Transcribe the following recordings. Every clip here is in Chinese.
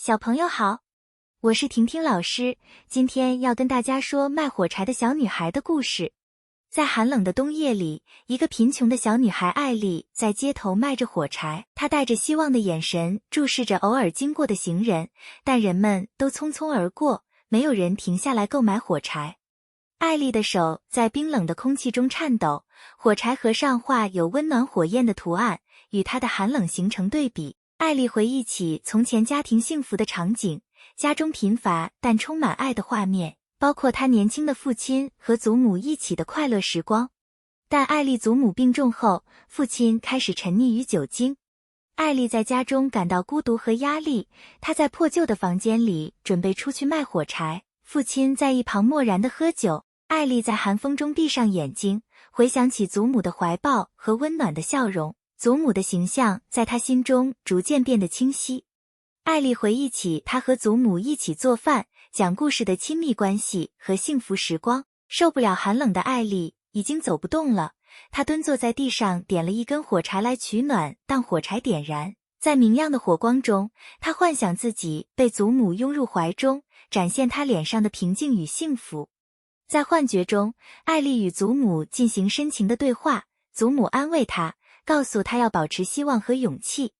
小朋友好，我是婷婷老师，今天要跟大家说卖火柴的小女孩的故事。在寒冷的冬夜里，一个贫穷的小女孩艾丽在街头卖着火柴，她带着希望的眼神注视着偶尔经过的行人，但人们都匆匆而过，没有人停下来购买火柴。艾丽的手在冰冷的空气中颤抖，火柴盒上画有温暖火焰的图案，与她的寒冷形成对比。艾丽回忆起从前家庭幸福的场景，家中贫乏但充满爱的画面，包括她年轻的父亲和祖母一起的快乐时光。但艾丽祖母病重后，父亲开始沉溺于酒精。艾丽在家中感到孤独和压力，她在破旧的房间里准备出去卖火柴，父亲在一旁漠然地喝酒。艾丽在寒风中闭上眼睛，回想起祖母的怀抱和温暖的笑容，祖母的形象在她心中逐渐变得清晰。艾丽回忆起她和祖母一起做饭、讲故事的亲密关系和幸福时光。受不了寒冷的艾丽已经走不动了，她蹲坐在地上，点了一根火柴来取暖。当火柴点燃，在明亮的火光中，她幻想自己被祖母拥入怀中，展现她脸上的平静与幸福。在幻觉中，艾丽与祖母进行深情的对话，祖母安慰她，告诉她要保持希望和勇气。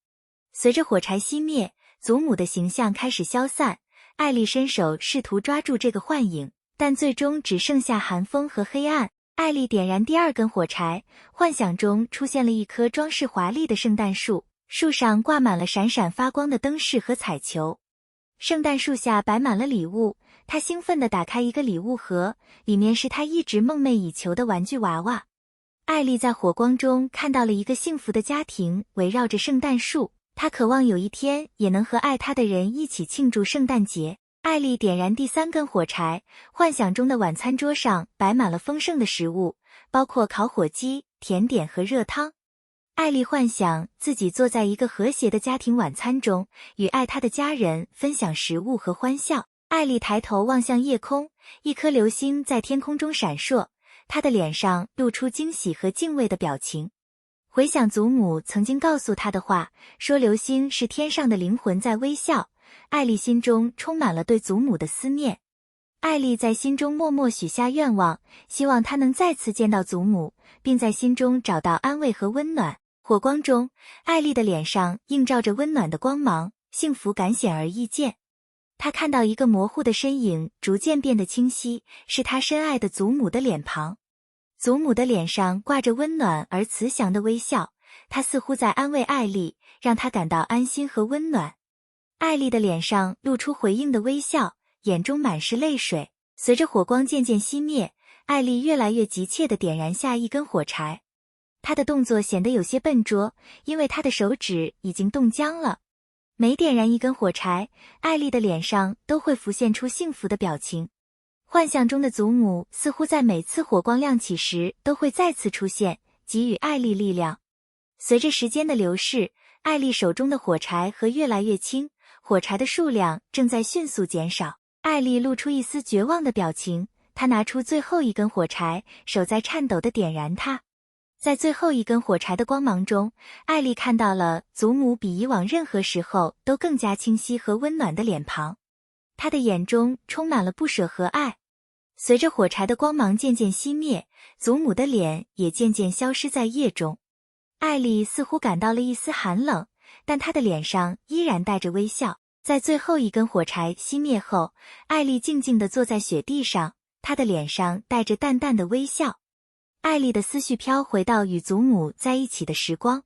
随着火柴熄灭，祖母的形象开始消散，艾丽伸手试图抓住这个幻影，但最终只剩下寒风和黑暗。艾丽点燃第二根火柴，幻想中出现了一棵装饰华丽的圣诞树，树上挂满了闪闪发光的灯饰和彩球。圣诞树下摆满了礼物，她兴奋地打开一个礼物盒，里面是她一直梦寐以求的玩具娃娃。艾丽在火光中看到了一个幸福的家庭围绕着圣诞树，她渴望有一天也能和爱她的人一起庆祝圣诞节。艾丽点燃第三根火柴，幻想中的晚餐桌上摆满了丰盛的食物，包括烤火鸡、甜点和热汤。艾丽幻想自己坐在一个和谐的家庭晚餐中，与爱她的家人分享食物和欢笑。艾丽抬头望向夜空，一颗流星在天空中闪烁，她的脸上露出惊喜和敬畏的表情。回想祖母曾经告诉她的话，说流星是天上的灵魂在微笑，艾丽心中充满了对祖母的思念。艾丽在心中默默许下愿望，希望她能再次见到祖母，并在心中找到安慰和温暖。火光中，艾丽的脸上映照着温暖的光芒，幸福感显而易见。她看到一个模糊的身影逐渐变得清晰，是她深爱的祖母的脸庞。祖母的脸上挂着温暖而慈祥的微笑，她似乎在安慰艾丽，让她感到安心和温暖。艾丽的脸上露出回应的微笑，眼中满是泪水。随着火光渐渐熄灭，艾丽越来越急切地点燃下一根火柴。她的动作显得有些笨拙，因为她的手指已经冻僵了。每点燃一根火柴，艾丽的脸上都会浮现出幸福的表情。幻想中的祖母似乎在每次火光亮起时都会再次出现，给予艾丽力量。随着时间的流逝，艾丽手中的火柴盒越来越轻，火柴的数量正在迅速减少。艾丽露出一丝绝望的表情，她拿出最后一根火柴，手在颤抖地点燃它。在最后一根火柴的光芒中，艾丽看到了祖母比以往任何时候都更加清晰和温暖的脸庞，她的眼中充满了不舍和爱。随着火柴的光芒渐渐熄灭，祖母的脸也渐渐消失在夜中。艾丽似乎感到了一丝寒冷，但她的脸上依然带着微笑。在最后一根火柴熄灭后，艾丽静静地坐在雪地上，她的脸上带着淡淡的微笑。艾丽的思绪飘回到与祖母在一起的时光，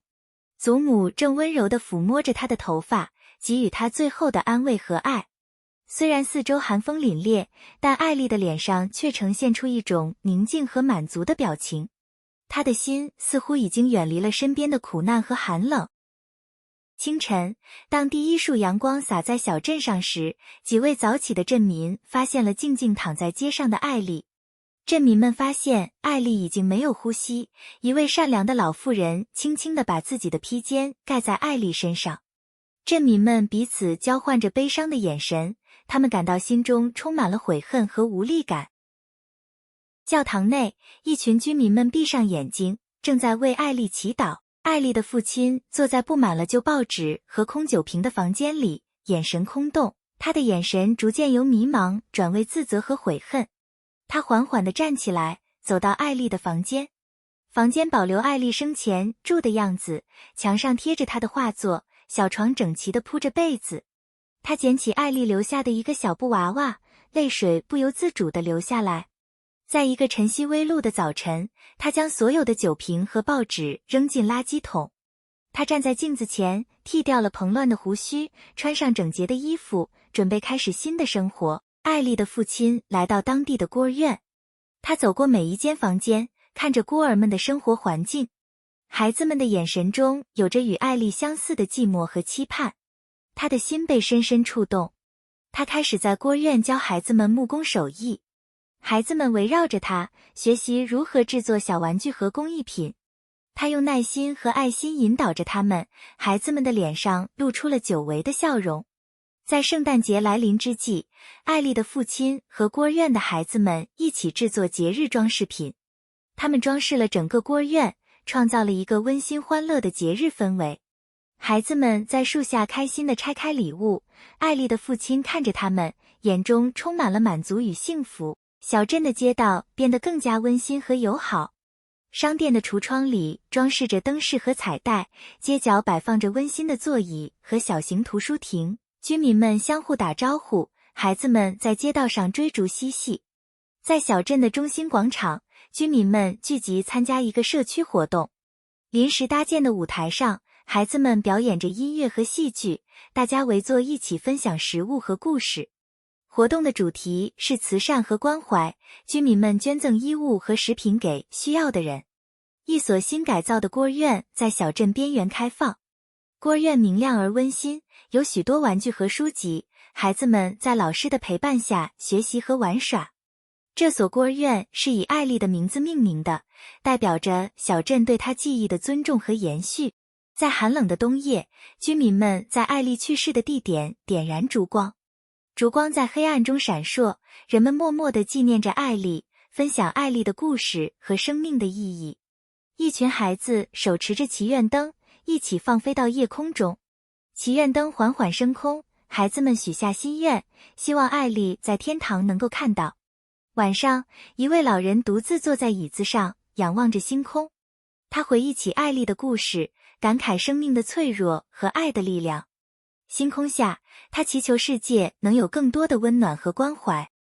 祖母正温柔地抚摸着她的头发，给予她最后的安慰和爱。虽然四周寒风凛冽，但艾丽的脸上却呈现出一种宁静和满足的表情。她的心似乎已经远离了身边的苦难和寒冷。清晨，当第一束阳光洒在小镇上时，几位早起的镇民发现了静静躺在街上的艾丽。镇民们发现艾丽已经没有呼吸，一位善良的老妇人轻轻地把自己的披肩盖在艾丽身上。镇民们彼此交换着悲伤的眼神，他们感到心中充满了悔恨和无力感。教堂内，一群居民们闭上眼睛，正在为艾丽祈祷。艾丽的父亲坐在布满了旧报纸和空酒瓶的房间里，眼神空洞，他的眼神逐渐由迷茫转为自责和悔恨。他缓缓地站起来，走到艾丽的房间。房间保留艾丽生前住的样子，墙上贴着她的画作，小床整齐地铺着被子。他捡起艾丽留下的一个小布娃娃，泪水不由自主地流下来。在一个晨曦微露的早晨，他将所有的酒瓶和报纸扔进垃圾桶。他站在镜子前，剃掉了蓬乱的胡须，穿上整洁的衣服，准备开始新的生活。艾丽的父亲来到当地的孤儿院，他走过每一间房间，看着孤儿们的生活环境。孩子们的眼神中有着与艾丽相似的寂寞和期盼，他的心被深深触动。他开始在孤儿院教孩子们木工手艺，孩子们围绕着他，学习如何制作小玩具和工艺品。他用耐心和爱心引导着他们，孩子们的脸上露出了久违的笑容。在圣诞节来临之际，艾丽的父亲和孤儿院的孩子们一起制作节日装饰品。他们装饰了整个孤儿院，创造了一个温馨欢乐的节日氛围。孩子们在树下开心地拆开礼物，艾丽的父亲看着他们，眼中充满了满足与幸福。小镇的街道变得更加温馨和友好。商店的橱窗里装饰着灯饰和彩带，街角摆放着温馨的座椅和小型图书亭。居民们相互打招呼，孩子们在街道上追逐嬉戏。在小镇的中心广场，居民们聚集参加一个社区活动。临时搭建的舞台上，孩子们表演着音乐和戏剧，大家围坐一起分享食物和故事。活动的主题是慈善和关怀，居民们捐赠衣物和食品给需要的人。一所新改造的孤儿院在小镇边缘开放。孤儿院明亮而温馨，有许多玩具和书籍，孩子们在老师的陪伴下学习和玩耍。这所孤儿院是以艾丽的名字命名的，代表着小镇对她记忆的尊重和延续。在寒冷的冬夜，居民们在艾丽去世的地点点燃烛光，烛光在黑暗中闪烁，人们默默地纪念着艾丽，分享艾丽的故事和生命的意义。一群孩子手持着祈愿灯，一起放飞到夜空中。祈愿灯缓缓升空，孩子们许下心愿，希望艾丽在天堂能够看到。晚上，一位老人独自坐在椅子上，仰望着星空。他回忆起艾丽的故事，感慨生命的脆弱和爱的力量。星空下，他祈求世界能有更多的温暖和关怀。